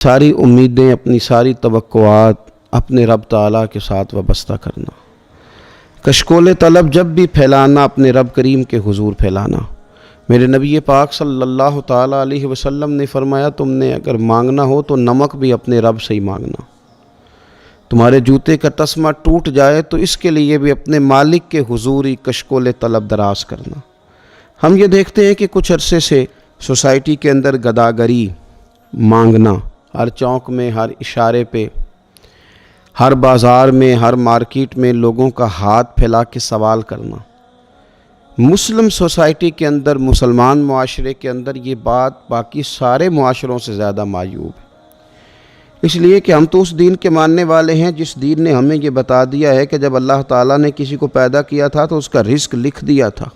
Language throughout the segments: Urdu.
ساری امیدیں، اپنی ساری توقعات اپنے رب تعالیٰ کے ساتھ وابستہ کرنا، کشکول طلب جب بھی پھیلانا اپنے رب کریم کے حضور پھیلانا۔ میرے نبی پاک صلی اللہ تعالیٰ علیہ وسلم نے فرمایا، تم نے اگر مانگنا ہو تو نمک بھی اپنے رب سے ہی مانگنا۔ تمہارے جوتے کا تسمہ ٹوٹ جائے تو اس کے لیے بھی اپنے مالک کے حضور ہی کشکول طلب دراز کرنا۔ ہم یہ دیکھتے ہیں کہ کچھ عرصے سے سوسائٹی کے اندر گداگری، مانگنا، ہر چوک میں، ہر اشارے پہ، ہر بازار میں، ہر مارکیٹ میں لوگوں کا ہاتھ پھیلا کے سوال کرنا، مسلم سوسائٹی کے اندر، مسلمان معاشرے کے اندر یہ بات باقی سارے معاشروں سے زیادہ معیوب ہے۔ اس لیے کہ ہم تو اس دین کے ماننے والے ہیں جس دین نے ہمیں یہ بتا دیا ہے کہ جب اللہ تعالیٰ نے کسی کو پیدا کیا تھا تو اس کا رزق لکھ دیا تھا۔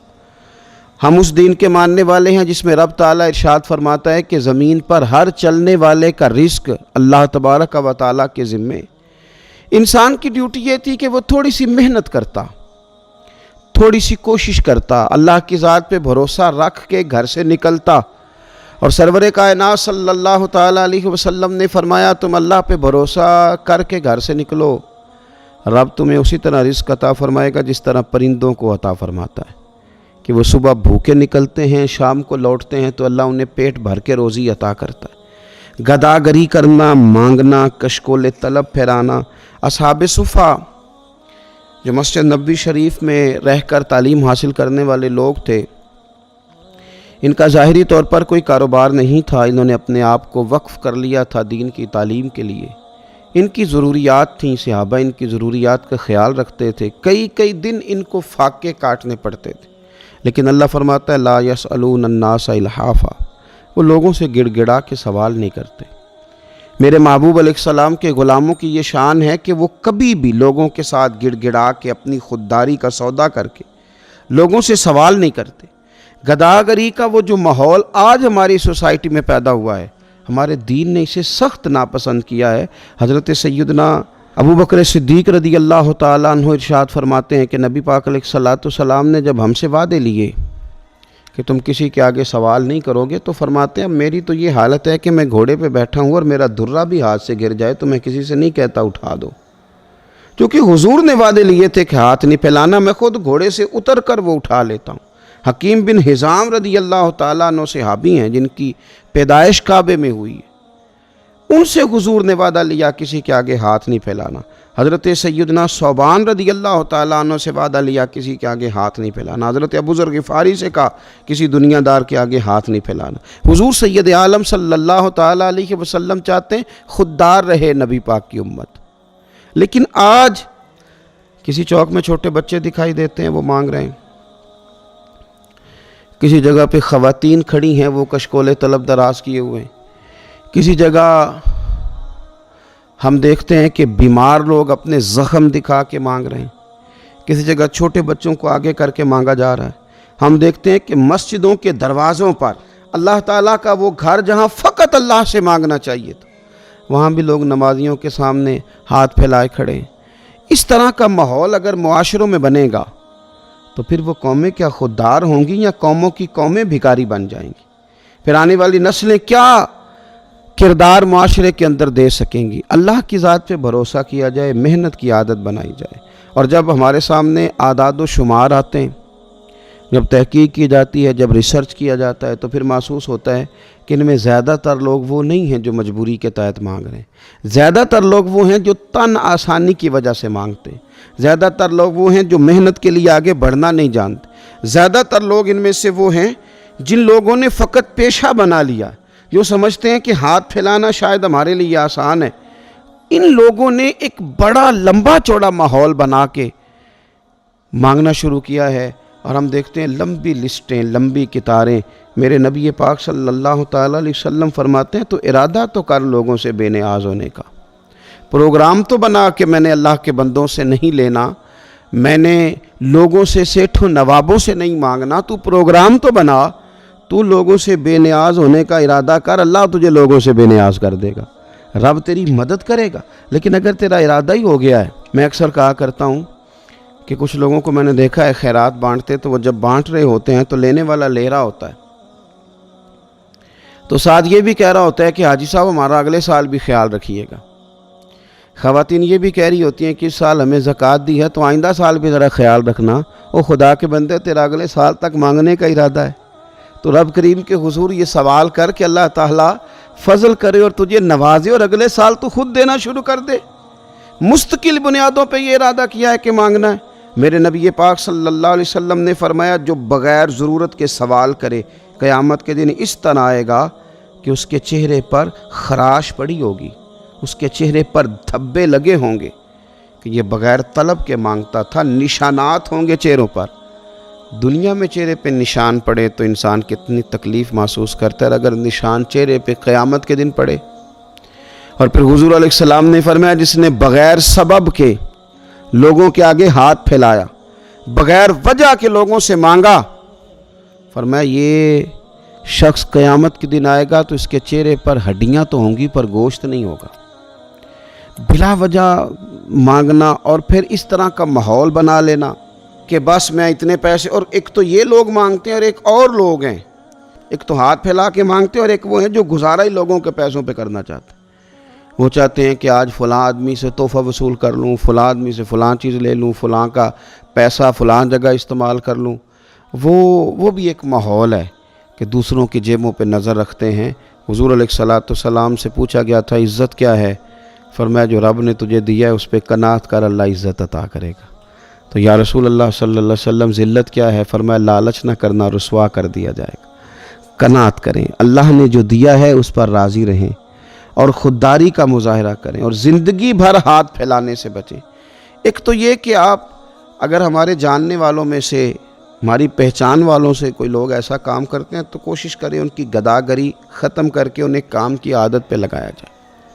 ہم اس دین کے ماننے والے ہیں جس میں رب تعالیٰ ارشاد فرماتا ہے کہ زمین پر ہر چلنے والے کا رزق اللہ تبارک و تعالیٰ کے ذمے۔ انسان کی ڈیوٹی یہ تھی کہ وہ تھوڑی سی محنت کرتا، تھوڑی سی کوشش کرتا، اللہ کی ذات پہ بھروسہ رکھ کے گھر سے نکلتا، اور سرور کائنات صلی اللہ تعالیٰ علیہ وسلم نے فرمایا، تم اللہ پہ بھروسہ کر کے گھر سے نکلو، رب تمہیں اسی طرح رزق عطا فرمائے گا جس طرح پرندوں کو عطا فرماتا ہے کہ وہ صبح بھوکے نکلتے ہیں، شام کو لوٹتے ہیں تو اللہ انہیں پیٹ بھر کے روزی عطا کرتا ہے۔ گداگری کرنا، مانگنا، کشکول طلب پھیرانا۔ اصحاب صفا جو مسجد نبوی شریف میں رہ کر تعلیم حاصل کرنے والے لوگ تھے، ان کا ظاہری طور پر کوئی کاروبار نہیں تھا، انہوں نے اپنے آپ کو وقف کر لیا تھا دین کی تعلیم کے لیے۔ ان کی ضروریات تھیں، صحابہ ان کی ضروریات کا خیال رکھتے تھے، کئی دن ان کو فاقے کاٹنے پڑتے تھے، لیکن اللہ فرماتا ہے لا یسألون الناس الحافا، وہ لوگوں سے گڑ گڑا کے سوال نہیں کرتے۔ میرے محبوب علیہ السلام کے غلاموں کی یہ شان ہے کہ وہ کبھی بھی لوگوں کے ساتھ گڑ گڑا کے اپنی خودداری کا سودا کر کے لوگوں سے سوال نہیں کرتے۔ گداگری کا وہ جو ماحول آج ہماری سوسائٹی میں پیدا ہوا ہے، ہمارے دین نے اسے سخت ناپسند کیا ہے۔ حضرت سیدنا ابو بکر صدیق رضی اللہ تعالیٰ عنہ ارشاد فرماتے ہیں کہ نبی پاک علیہ السلام نے جب ہم سے وعدے لیے کہ تم کسی کے آگے سوال نہیں کرو گے، تو فرماتے ہیں میری تو یہ حالت ہے کہ میں گھوڑے پہ بیٹھا ہوں اور میرا درہ بھی ہاتھ سے گر جائے تو میں کسی سے نہیں کہتا اٹھا دو، کیونکہ حضور نے وعدے لیے تھے کہ ہاتھ نہیں پھیلانا، میں خود گھوڑے سے اتر کر وہ اٹھا لیتا ہوں۔ حکیم بن حزام رضی اللہ تعالیٰ عنہ صحابی ہیں جن کی پیدائش کعبے میں ہوئی ہے، ان سے حضور نے وعدہ لیا کسی کے آگے ہاتھ نہیں پھیلانا۔ حضرت سیدنا ثوبان رضی اللہ تعالیٰ عنہ سے وعدہ لیا کسی کے آگے ہاتھ نہیں پھیلانا۔ حضرت ابو ذر غفاری سے کہا کسی دنیا دار کے آگے ہاتھ نہیں پھیلانا۔ حضور سید عالم صلی اللہ تعالیٰ علیہ وسلم چاہتے ہیں خوددار رہے نبی پاک کی امت، لیکن آج کسی چوک میں چھوٹے بچے دکھائی دیتے ہیں وہ مانگ رہے ہیں، کسی جگہ پہ خواتین کھڑی ہیں وہ کشکول طلب دراز کیے ہوئے ہیں، کسی جگہ ہم دیکھتے ہیں کہ بیمار لوگ اپنے زخم دکھا کے مانگ رہے ہیں، کسی جگہ چھوٹے بچوں کو آگے کر کے مانگا جا رہا ہے۔ ہم دیکھتے ہیں کہ مسجدوں کے دروازوں پر اللہ تعالیٰ کا وہ گھر جہاں فقط اللہ سے مانگنا چاہیے تھا، وہاں بھی لوگ نمازیوں کے سامنے ہاتھ پھیلائے کھڑے ہیں۔ اس طرح کا ماحول اگر معاشروں میں بنے گا تو پھر وہ قومیں کیا خوددار ہوں گی یا قوموں کی قومیں بھکاری بن جائیں گی؟ پھر آنے والی نسلیں کیا کردار معاشرے کے اندر دے سکیں گی؟ اللہ کی ذات پہ بھروسہ کیا جائے، محنت کی عادت بنائی جائے، اور جب ہمارے سامنے اعداد و شمار آتے ہیں، جب تحقیق کی جاتی ہے، جب ریسرچ کیا جاتا ہے، تو پھر محسوس ہوتا ہے کہ ان میں زیادہ تر لوگ وہ نہیں ہیں جو مجبوری کے تحت مانگ رہے ہیں، زیادہ تر لوگ وہ ہیں جو تن آسانی کی وجہ سے مانگتے ہیں، زیادہ تر لوگ وہ ہیں جو محنت کے لیے آگے بڑھنا نہیں جانتے، زیادہ تر لوگ ان میں سے وہ ہیں جن لوگوں نے فقط پیشہ بنا لیا، جو سمجھتے ہیں کہ ہاتھ پھیلانا شاید ہمارے لیے آسان ہے۔ ان لوگوں نے ایک بڑا لمبا چوڑا ماحول بنا کے مانگنا شروع کیا ہے، اور ہم دیکھتے ہیں لمبی لسٹیں، لمبی قطاریں۔ میرے نبی پاک صلی اللہ تعالیٰ علیہ وسلم فرماتے ہیں تو ارادہ تو کر لوگوں سے بے نیاز ہونے کا، پروگرام تو بنا کہ میں نے اللہ کے بندوں سے نہیں لینا، میں نے لوگوں سے سیٹھوں نوابوں سے نہیں مانگنا، تو پروگرام تو بنا، تو لوگوں سے بے نیاز ہونے کا ارادہ کر، اللہ تجھے لوگوں سے بے نیاز کر دے گا، رب تیری مدد کرے گا۔ لیکن اگر تیرا ارادہ ہی ہو گیا ہے، میں اکثر کہا کرتا ہوں کہ کچھ لوگوں کو میں نے دیکھا ہے خیرات بانٹتے تو وہ جب بانٹ رہے ہوتے ہیں تو لینے والا لے رہا ہوتا ہے، تو ساتھ یہ بھی کہہ رہا ہوتا ہے کہ حاجی صاحب ہمارا اگلے سال بھی خیال رکھیے گا۔ خواتین یہ بھی کہہ رہی ہوتی ہیں کہ اس سال ہمیں زکوٰۃ دی ہے تو آئندہ سال بھی ذرا خیال رکھنا، او خدا کے بندے تیرا اگلے سال تک مانگنے کا ارادہ ہے، تو رب کریم کے حضور یہ سوال کر کہ اللہ تعالیٰ فضل کرے اور تجھے نوازے اور اگلے سال تو خود دینا شروع کر دے۔ مستقل بنیادوں پہ یہ ارادہ کیا ہے کہ مانگنا ہے۔ میرے نبی پاک صلی اللہ علیہ وسلم نے فرمایا جو بغیر ضرورت کے سوال کرے قیامت کے دن اس طرح آئے گا کہ اس کے چہرے پر خراش پڑی ہوگی، اس کے چہرے پر دھبے لگے ہوں گے کہ یہ بغیر طلب کے مانگتا تھا، نشانات ہوں گے چہروں پر۔ دنیا میں چہرے پہ نشان پڑے تو انسان کتنی تکلیف محسوس کرتا ہے، اگر نشان چہرے پہ قیامت کے دن پڑے۔ اور پھر حضور علیہ السلام نے فرمایا جس نے بغیر سبب کے لوگوں کے آگے ہاتھ پھیلایا، بغیر وجہ کے لوگوں سے مانگا، فرمایا یہ شخص قیامت کے دن آئے گا تو اس کے چہرے پر ہڈیاں تو ہوں گی پر گوشت نہیں ہوگا۔ بلا وجہ مانگنا اور پھر اس طرح کا ماحول بنا لینا کہ بس میں اتنے پیسے، اور ایک تو یہ لوگ مانگتے ہیں اور ایک اور لوگ ہیں، ایک تو ہاتھ پھیلا کے مانگتے ہیں اور ایک وہ ہیں جو گزارا ہی لوگوں کے پیسوں پہ کرنا چاہتے ہیں۔ وہ چاہتے ہیں کہ آج فلاں آدمی سے تحفہ وصول کر لوں، فلاں آدمی سے فلاں چیز لے لوں، فلاں کا پیسہ فلاں جگہ استعمال کر لوں۔ وہ بھی ایک ماحول ہے کہ دوسروں کی جیبوں پہ نظر رکھتے ہیں۔ حضور علیہ السلام سے پوچھا گیا تھا عزت کیا ہے؟ فرمایا جو رب نے تجھے دیا ہے اس پہ قناعت کر، اللہ عزت عطا کرے گا۔ تو یا رسول اللہ صلی اللہ علیہ وسلم ذلت کیا ہے؟ فرمایا لالچ نہ کرنا، رسوا کر دیا جائے گا۔ قناعت کریں، اللہ نے جو دیا ہے اس پر راضی رہیں اور خودداری کا مظاہرہ کریں اور زندگی بھر ہاتھ پھیلانے سے بچیں۔ ایک تو یہ کہ آپ اگر ہمارے جاننے والوں میں سے، ہماری پہچان والوں سے کوئی لوگ ایسا کام کرتے ہیں تو کوشش کریں ان کی گداگری ختم کر کے انہیں کام کی عادت پہ لگایا جائے۔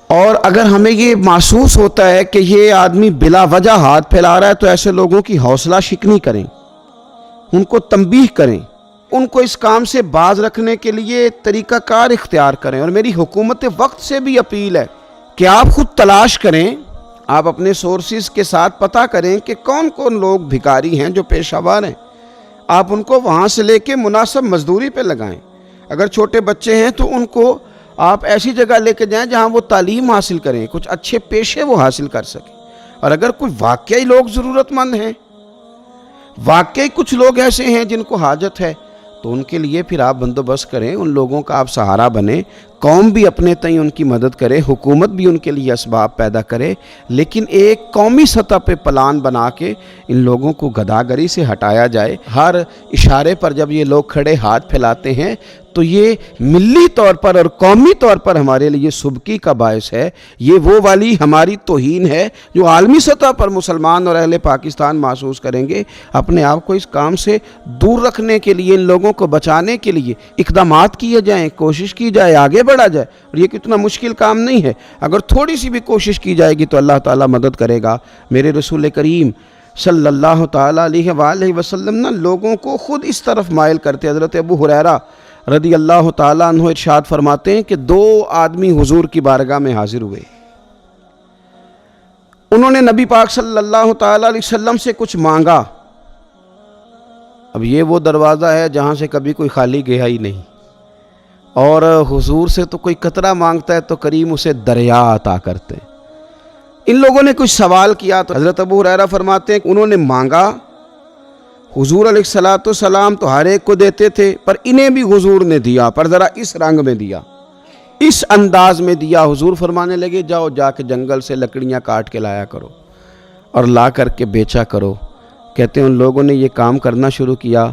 اور اگر ہمیں یہ محسوس ہوتا ہے کہ یہ آدمی بلا وجہ ہاتھ پھیلا رہا ہے تو ایسے لوگوں کی حوصلہ شکنی کریں، ان کو تنبیہ کریں، ان کو اس کام سے باز رکھنے کے لیے طریقہ کار اختیار کریں۔ اور میری حکومت وقت سے بھی اپیل ہے کہ آپ خود تلاش کریں، آپ اپنے سورسز کے ساتھ پتہ کریں کہ کون کون لوگ بھکاری ہیں جو پیشہ ور ہیں، آپ ان کو وہاں سے لے کے مناسب مزدوری پہ لگائیں۔ اگر چھوٹے بچے ہیں تو ان کو آپ ایسی جگہ لے کے جائیں جہاں وہ تعلیم حاصل کریں، کچھ اچھے پیشے وہ حاصل کر سکیں۔ اور اگر کوئی واقعی لوگ ضرورت مند ہیں، واقعی کچھ لوگ ایسے ہیں جن کو حاجت ہے، تو ان کے لیے پھر آپ بندوبست کریں، ان لوگوں کا آپ سہارا بنیں، قوم بھی اپنے تئیں ان کی مدد کرے، حکومت بھی ان کے لیے اسباب پیدا کرے، لیکن ایک قومی سطح پہ پلان بنا کے ان لوگوں کو گداگری سے ہٹایا جائے۔ ہر اشارے پر جب یہ لوگ کھڑے ہاتھ پھیلاتے ہیں تو یہ ملی طور پر اور قومی طور پر ہمارے لیے سبکی کا باعث ہے۔ یہ وہ والی ہماری توہین ہے جو عالمی سطح پر مسلمان اور اہل پاکستان محسوس کریں گے۔ اپنے آپ کو اس کام سے دور رکھنے کے لیے، ان لوگوں کو بچانے کے لیے اقدامات کیے جائیں، کوشش کی جائے، آگے بڑھا جائے۔ اور یہ کتنا مشکل کام نہیں ہے، اگر تھوڑی سی بھی کوشش کی جائے گی تو اللہ تعالیٰ مدد کرے گا۔ میرے رسول کریم صلی اللہ تعالیٰ علیہ وآلہ وسلم نا لوگوں کو خود اس طرف مائل کرتے۔ حضرت ابو ہریرہ رضی اللہ تعالیٰ عنہ ارشاد فرماتے ہیں کہ 2 آدمی حضور کی بارگاہ میں حاضر ہوئے، انہوں نے نبی پاک صلی اللہ تعالیٰ علیہ وسلم سے کچھ مانگا۔ اب یہ وہ دروازہ ہے جہاں سے کبھی کوئی خالی گیا ہی نہیں، اور حضور سے تو کوئی قطرہ مانگتا ہے تو کریم اسے دریا عطا کرتے ہیں۔ ان لوگوں نے کچھ سوال کیا تو حضرت ابو ہریرہ فرماتے ہیں کہ انہوں نے مانگا، حضور علیہ السلام تو ہر ایک کو دیتے تھے، پر انہیں بھی حضور نے دیا، پر ذرا اس رنگ میں دیا، اس انداز میں دیا۔ حضور فرمانے لگے جاؤ جا کے جنگل سے لکڑیاں کاٹ کے لایا کرو اور لا کر کے بیچا کرو۔ کہتے ہیں ان لوگوں نے یہ کام کرنا شروع کیا،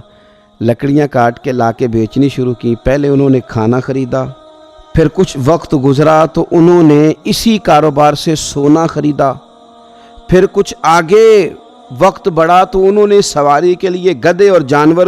لکڑیاں کاٹ کے لا کے بیچنی شروع کی۔ پہلے انہوں نے کھانا خریدا، پھر کچھ وقت گزرا تو انہوں نے اسی کاروبار سے سونا خریدا، پھر کچھ آگے وقت بڑھا تو انہوں نے سواری کے لیے گدھے اور جانور